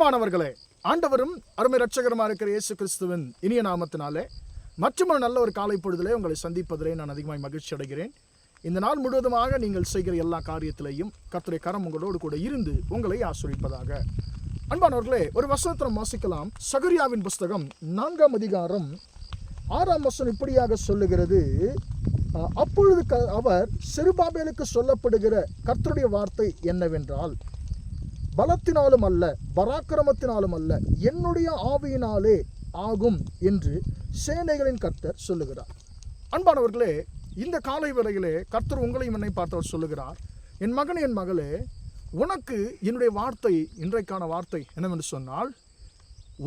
பிரியமானவர்களே, ஆண்டவரும் அருமை இரட்சகருமா இருக்கிற இயேசு கிறிஸ்துவின் இனிய நாமத்தினாலே மற்றும் நல்ல ஒரு காலை பொழுதிலே உங்களை சந்திப்பதிலே நான் அதிகமாய் மகிழ்ச்சி அடைகிறேன். இந்த நாள் முழுவதுமாக நீங்கள் செய்கிற எல்லா காரியத்திலையும் கர்த்தருடைய கரம் உங்களோடு கூட இருந்து உங்களை ஆசீர்வதிப்பதாக. அன்பானவர்களே, ஒரு வசனத்தை வாசிக்கலாம். சகரியாவின் புஸ்தகம் 4ஆம் அதிகாரம் 6ஆம் வசனம் இப்படியாக சொல்லுகிறது. அப்பொழுது அவர் செருபாபேலுக்கு சொல்லப்படுகிற கர்த்தருடைய வார்த்தை என்னவென்றால், பலத்தினாலும் அல்ல, பராக்கிரமத்தினாலும் அல்ல, என்னுடைய ஆவியினாலே ஆகும் என்று சேனைகளின் கர்த்தர் சொல்லுகிறார். அன்பானவர்களே, இந்த காலை வேளையிலே கர்த்தர் உங்களையும் என்னை பார்த்தவர் சொல்லுகிறார், என் மகனே, என் மகளே, உனக்கு என்னுடைய வார்த்தை, இன்றைக்கான வார்த்தை என்னவென்று சொன்னால்,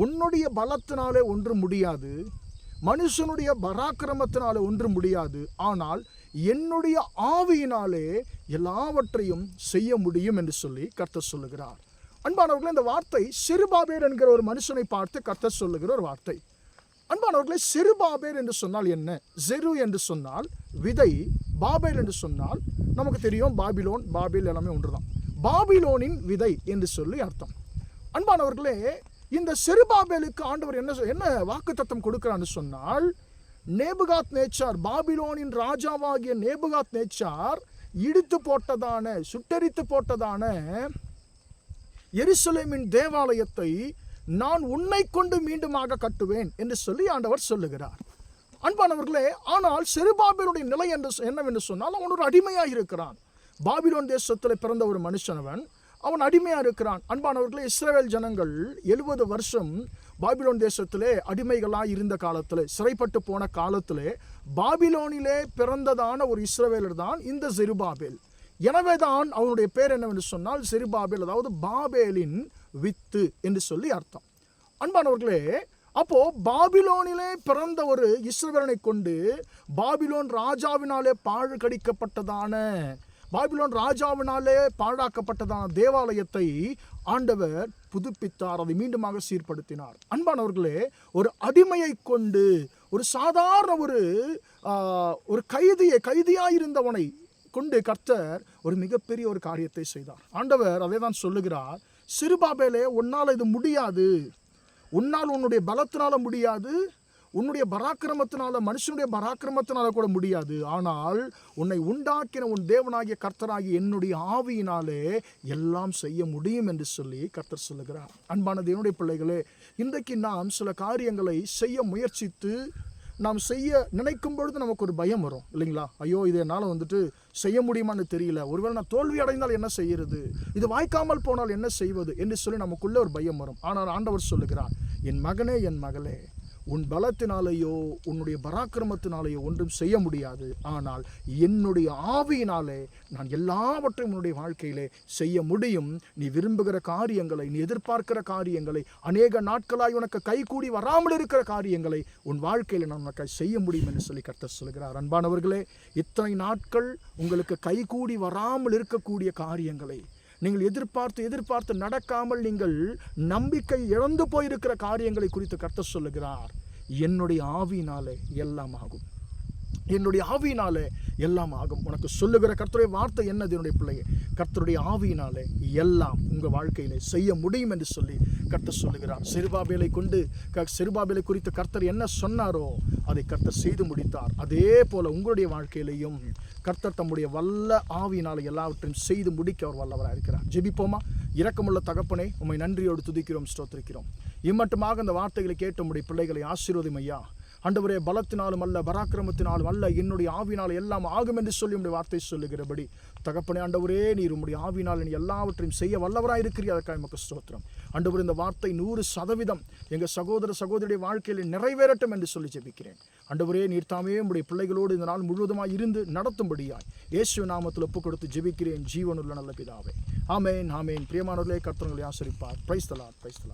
உன்னுடைய பலத்தினாலே ஒன்று முடியாது, மனுஷனுடைய பராக்கிரமத்தினாலே ஒன்று முடியாது, ஆனால் என்னுடைய ஆவியினாலே எல்லாவற்றையும் செய்ய முடியும் என்று சொல்லி கர்த்தர் சொல்லுகிறார். அன்பானவர்களே, இந்த வார்த்தை செருபாபேல் என்கிற ஒரு மனுஷனை பார்த்து கர்த்தர் சொல்லுகிற ஒரு வார்த்தை. அன்பானவர்களே, செருபாபேல் என்று சொன்னால் என்ன? செரு என்று சொன்னால் விதை, பாபேல் என்று சொன்னால் நமக்கு தெரியும் பாபிலோன், பாபேல் எல்லாமே ஒன்றுதான். பாபிலோனின் விதை என்று சொல்லி அர்த்தம். அன்பானவர்களே, இந்த செருபாபேலுக்கு ஆண்டவர் என்ன வாக்குத்தத்தம் கொடுக்கிறான்னு சொன்னால், நேபுகாத் நேச்சார், பாபிலோனின் ராஜாவாகிய நேபுகாத் நேச்சார் இடித்து போட்டதான, சுட்டெரித்து போட்டதான எருசலேமின் தேவாலயத்தை நான் உன்னை கொண்டு மீண்டுமாக கட்டுவேன் என்று சொல்லி ஆண்டவர் சொல்லுகிறார். அன்பானவர்களே, ஆனால் செருபாபேலுடைய நிலை என்னவென்று சொன்னால், அவன் ஒரு அடிமையாக இருக்கிறான். பாபிலோன் தேசத்தில் பிறந்த ஒரு மனுஷனவன், அவன் அடிமையாக இருக்கிறான். அன்பானவர்களே, இஸ்ரவேல் ஜனங்கள் 70 வருஷம் பாபிலோன் தேசத்திலே அடிமைகளாக இருந்த காலத்தில், சிறைப்பட்டு போன காலத்திலே பாபிலோனிலே பிறந்ததான ஒரு இஸ்ரவேலர் தான் இந்த செருபாபேல். எனவே தான் அவனுடைய பேர் என்னவென்று சொன்னால் செருபாபேல், அதாவது பாபேலின் வித்து என்று சொல்லி அர்த்தம். அன்பானவர்களே, அப்போ பாபிலோனிலே பிறந்த ஒரு இஸ்ரவேலனை கொண்டு பாபிலோன் ராஜாவினாலே பாழ்கடிக்கப்பட்டதான, பாபிலோன் ராஜாவினாலே பாழாக்கப்பட்டதான தேவாலயத்தை ஆண்டவர் புதுப்பித்தார், அதை மீண்டுமாக சீர்படுத்தினார். அன்பானவர்களே, ஒரு அடிமையை கொண்டு, ஒரு சாதாரண ஒரு கைதியாயிருந்தவனை கொண்டு கர்த்தர் ஒரு மிகப்பெரிய ஒரு காரியத்தை செய்தார். ஆண்டவர் அதை தான் சொல்லுகிறார், செருபாபேலே, உன்னால் இது முடியாது, உன்னால் உன்னுடைய பலத்தினால முடியாது, உன்னுடைய பராக்கிரமத்தினால, மனுஷனுடைய பராக்கிரமத்தினால கூட முடியாது, ஆனால் உன்னை உண்டாக்கின உன் தேவனாகிய கர்த்தராகிய என்னுடைய ஆவியினாலே எல்லாம் செய்ய முடியும் என்று சொல்லி கர்த்தர் சொல்லுகிறார். அன்பான தேவனுடைய பிள்ளைகளே, இன்றைக்கு நாம் சில காரியங்களை செய்ய முயற்சித்து நாம் செய்ய நினைக்கும் பொழுது நமக்கு ஒரு பயம் வரும் இல்லைங்களா? ஐயோ, இது என்னால் செய்ய முடியுமான்னு தெரியல, ஒருவேளை நான் தோல்வி அடைந்தால் என்ன செய்கிறது, இது வாய்க்காமல் போனால் என்ன செய்வது என்று சொல்லி நமக்குள்ளே ஒரு பயம் வரும். ஆனால் ஆண்டவர் சொல்லுகிறார், என் மகனே, என் மகளே, உன் பலத்தினாலேயோ உன்னுடைய பராக்கிரமத்தினாலேயோ ஒன்றும் செய்ய முடியாது, ஆனால் என்னுடைய ஆவியினாலே நான் எல்லாவற்றையும் உன்னுடைய வாழ்க்கையிலே செய்ய முடியும். நீ விரும்புகிற காரியங்களை, நீ எதிர்பார்க்கிற காரியங்களை, அநேக நாட்களாய் உனக்கு கைகூடி வராமல் இருக்கிற காரியங்களை உன் வாழ்க்கையில் நான் உனக்கு செய்ய முடியும் என்று சொல்லி கர்த்தர் சொல்கிறார். அன்பானவர்களே, இத்தனை நாட்கள் உங்களுக்கு கைகூடி வராமல் இருக்கக்கூடிய காரியங்களை, நீங்கள் எதிர்பார்த்து நடக்காமல் நீங்கள் நம்பிக்கை இழந்து போயிருக்கிற காரியங்களை குறித்து கர்த்தர் சொல்லுகிறார், என்னுடைய ஆவியினாலே எல்லாம் ஆகும், என்னுடைய ஆவியினாலே எல்லாம் ஆகும். உனக்கு சொல்லுகிற கர்த்தருடைய வார்த்தை என்னது? என்னுடைய பிள்ளையே, கர்த்தருடைய ஆவியினாலே எல்லாம் உங்கள் வாழ்க்கையிலே செய்ய முடியும் என்று சொல்லி கர்த்தர் சொல்லுகிறார். செருபாபேலை குறித்து கர்த்தர் என்ன சொன்னாரோ அதை கர்த்தர் செய்து முடித்தார். அதே போல உங்களுடைய வாழ்க்கையிலையும் கர்த்தர் தம்முடைய வல்ல ஆவியினாலே எல்லாவற்றையும் செய்து முடிக்க அவர் வல்லவராக இருக்கிறார். ஜெபிப்போமா? இரக்கமுள்ள தகப்பனே, உம்மை நன்றியோடு துதிக்கிறோம், ஸ்தோத்திரிக்கிறோம். இம்மட்டுமாக இந்த வார்த்தைகளை கேட்ட உம்முடைய பிள்ளைகளை ஆசீர்வதியும் ஐயா. ஆண்டவரே, பலத்தினாலும் அல்ல, பராக்கிரமத்தினாலும் அல்ல, என்னுடைய ஆவினால் எல்லாம் ஆகும் என்று சொல்லி உம்முடைய வார்த்தை சொல்லுகிறபடி தகப்பனே, ஆண்டவரே, நீர் உம்முடைய ஆவினால் நீ எல்லாவற்றையும் செய்ய வல்லவராக இருக்கிறீர். அதற்காக உமக்கு ஸ்தோத்திரம். ஆண்டவர், இந்த வார்த்தை 100% எங்கள் சகோதர சகோதரியுடைய வாழ்க்கையில் நிறைவேறட்டும் என்று சொல்லி ஜெபிக்கிறேன். ஆண்டவரே, நீர் தாமே உம்முடைய பிள்ளைகளோடு இந்த நாள் முழுவதுமாக இருந்து நடத்தும்படியாய் இயேசு நாமத்தில் ஒப்புக் கொடுத்து ஜெபிக்கிறேன், ஜீவனுள்ள நல்ல பிதாவே. ஆமேன், ஆமேன். பிரியமானவர்களே, கர்த்தர் உங்களை ஆசீர்வதிப்பார். Praise the Lord, praise the Lord.